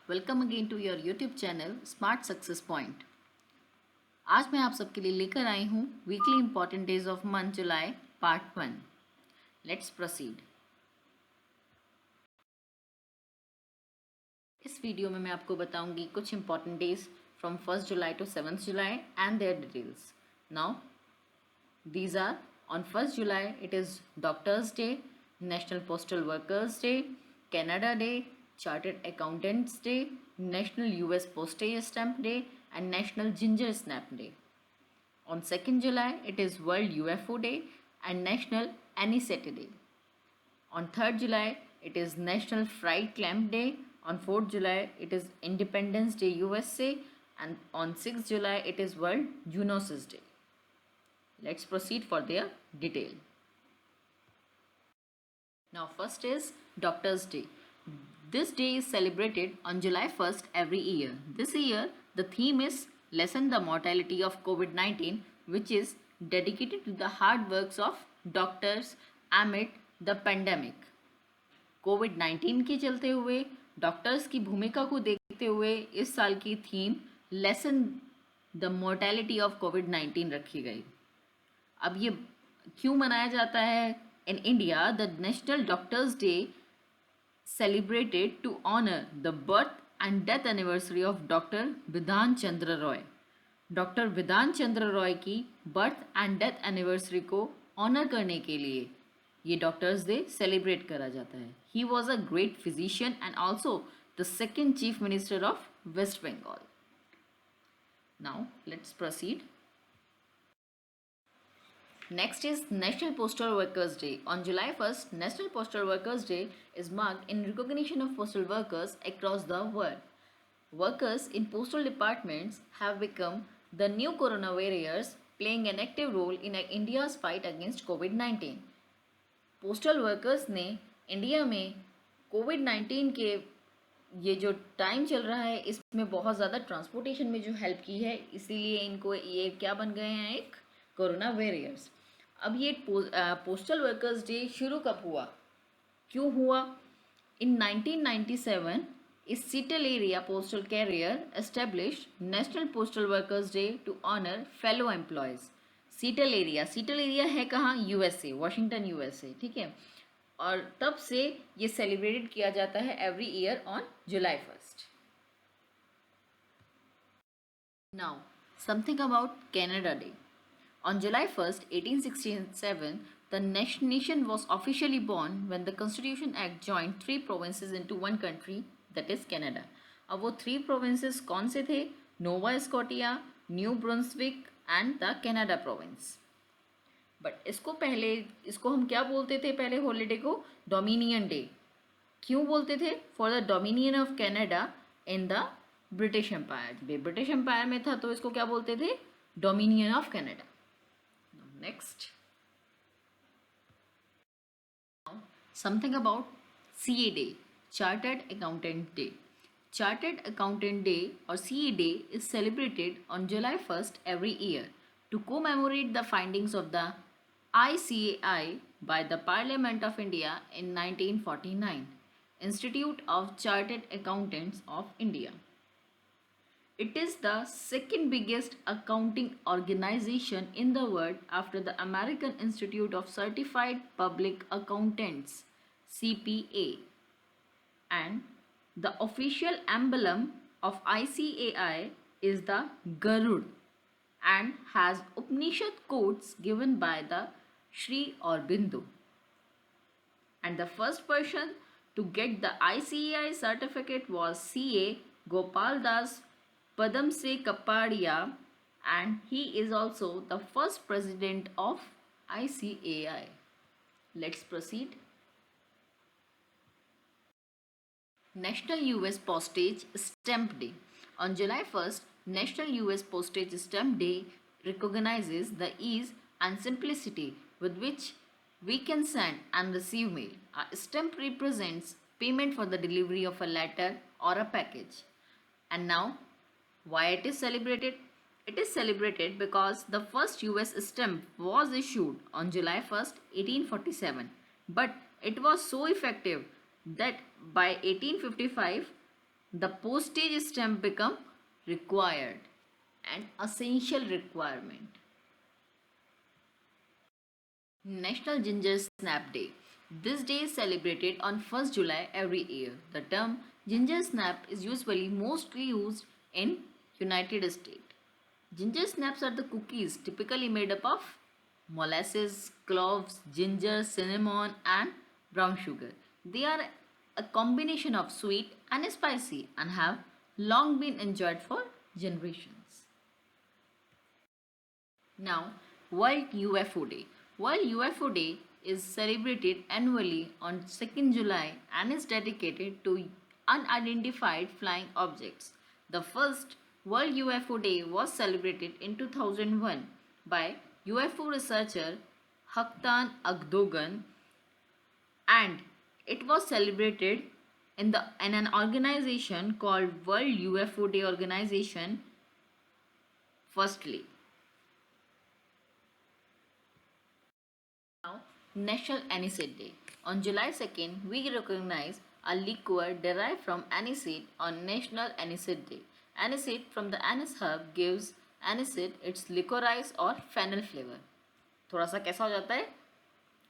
Welcome again to your YouTube channel smart success point. आज मैं आप सबके लिए लेकर आई हूँ weekly important days of month July part 1। Let's proceed. इस वीडियो में मैं आपको बताऊंगी कुछ important days from 1st July to 7th July and their details. Now these are on 1st July it is Doctors Day, National Postal Workers Day, Canada Day, Chartered Accountants Day, National US Postage Stamp Day and National Ginger Snap Day. On 2nd July it is World UFO Day and National Anisette Day. On 3rd July it is National Fried Clam Day. On 4th July it is Independence Day USA and on 6th July it is World Zoonosis Day. Let's proceed for their detail. Now first is Doctors Day. This day is celebrated on July 1st every year. This year the theme is Lessen the Mortality of COVID-19, which is dedicated to the hard works of doctors amid the pandemic. कोविड-19 के चलते हुए doctors की भूमिका को देखते हुए इस साल की theme lessen the mortality of कोविड-19 रखी गई। अब ये क्यों मनाया जाता है? In India the national doctors day celebrated to honour the birth and death anniversary of doctor Bidhan Chandra Roy. Doctor Bidhan Chandra Roy की बर्थ एंड डेथ एनिवर्सरी को ऑनर करने के लिए ये डॉक्टर्स डे सेलिब्रेट करा जाता है। He was a great physician and also the second chief minister of West Bengal. Now let's proceed. Next is National Postal Workers Day. On July 1st, National Postal Workers Day is marked in recognition of postal workers across the world. Workers in postal departments have become the new corona warriors, playing an active role in India's fight against COVID-19. Postal workers ने India में कोविड-19 के ये जो time चल रहा है इसमें बहुत ज़्यादा ट्रांसपोर्टेशन में जो हेल्प की है, इसीलिए इनको ये क्या बन गए हैं, एक कोरोना वॉरियर्स। अब ये पोस्टल वर्कर्स डे शुरू कब हुआ, क्यों हुआ? इन 1997 इस Seattle area postal carrier established national postal workers day to honour fellow employees. Seattle area है कहाँ? यूएसए, वॉशिंगटन यूएसए, ठीक है। और तब से ये सेलिब्रेटेड किया जाता है every year on July 1st। Now something about Canada day. On July 1st, 1867, the nation was officially born when the Constitution Act joined 3 provinces into one country, that is Canada. अब वो 3 provinces कौन से थे? Nova Scotia, New Brunswick and the Canada province. But इसको हम क्या बोलते थे पहले हॉलीडे को? Dominion day. क्यों बोलते थे? For the dominion of Canada in the British empire. British empire में था तो इसको क्या बोलते थे? Dominion of Canada. Next, something about CA Day, Chartered Accountant Day. Chartered Accountant Day or CA Day is celebrated on July 1st every year to commemorate the findings of the ICAI by the Parliament of India in 1949, Institute of Chartered Accountants of India. It is the second biggest accounting organization in the world after the American Institute of Certified Public Accountants, CPA. And the official emblem of ICAI is the Garud and has Upanishad quotes given by the Sri Aurobindo. And the first person to get the ICAI certificate was CA Gopal Das Padam Se Kapadia, and he is also the first president of ICAI. Let's proceed. National US Postage Stamp Day. On July 1st, National US Postage Stamp Day recognizes the ease and simplicity with which we can send and receive mail. A stamp represents payment for the delivery of a letter or a package. And now, why it is celebrated? It is celebrated because the first US stamp was issued on July 1st, 1847, but it was so effective that by 1855 The postage stamp become required, an essential requirement. National Ginger Snap Day. This day is celebrated on 1st July every year. The term ginger snap is usually mostly used in United States. Ginger snaps are the cookies typically made up of molasses, cloves, ginger, cinnamon, and brown sugar. They are a combination of sweet and spicy and have long been enjoyed for generations. Now, World UFO Day. World UFO Day is celebrated annually on 2nd July and is dedicated to unidentified flying objects. The first World UFO Day was celebrated in 2001 by UFO researcher Haktan Agdogan, and it was celebrated in an organization called World UFO Day Organization firstly. Now, National Aniseed Day. On July 2nd, we recognize a liqueur derived from aniseed on National Aniseed Day. Aniseed from the anise herb gives aniseed its licorice or fennel flavor. थोड़ा सा कैसा हो जाता है,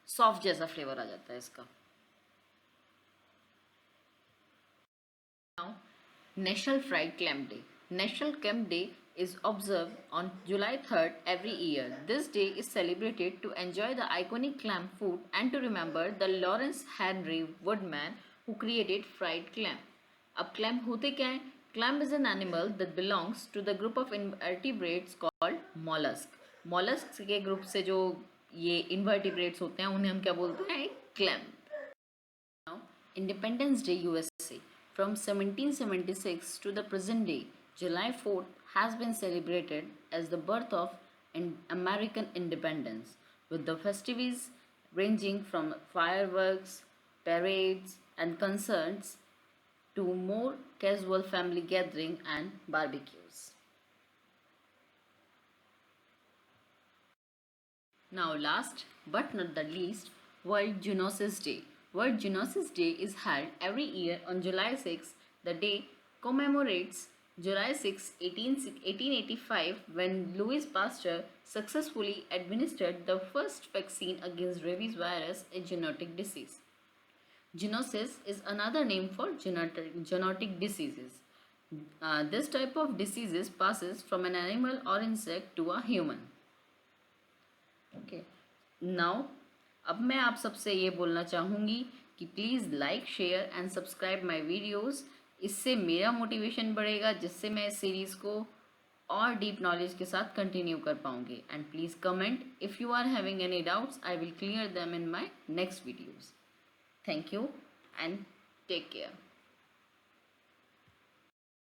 soft जैसा flavour आ जाता है इसका. Now, National Fried Clam Day. National Clam Day is observed on July 3rd every year. This day is celebrated to enjoy the iconic clam food and to remember the Lawrence Henry Woodman who created fried clam. अब clam होते क्या है? Clam is an animal that belongs to the group of invertebrates called mollusk. Mollusks के group से जो ये invertebrates होते हैं उन्हें हम क्या बोलते हैं? Clam. Now, Independence Day USA. From 1776 to the present day, July 4th has been celebrated as the birth of American independence, with the festivities ranging from fireworks, parades, and concerts to more casual family gathering and barbecues. Now, last but not the least, World Zoonosis Day. World Zoonosis Day is held every year on July 6. The day commemorates July 6, 1885, when Louis Pasteur successfully administered the first vaccine against rabies virus, a zoonotic disease. Zoonosis is another name for zoonotic diseases. This type of diseases passes from an animal or insect to a human. Okay. Now, अब मैं आप सबसे ये बोलना चाहूँगी कि please like share and subscribe my videos. इससे मेरा मोटिवेशन बढ़ेगा जिससे मैं इस सीरीज़ को और डीप नॉलेज के साथ कंटिन्यू कर पाऊँगी. And please comment if you are having any doubts. I will clear them in my next videos. Thank you and take care.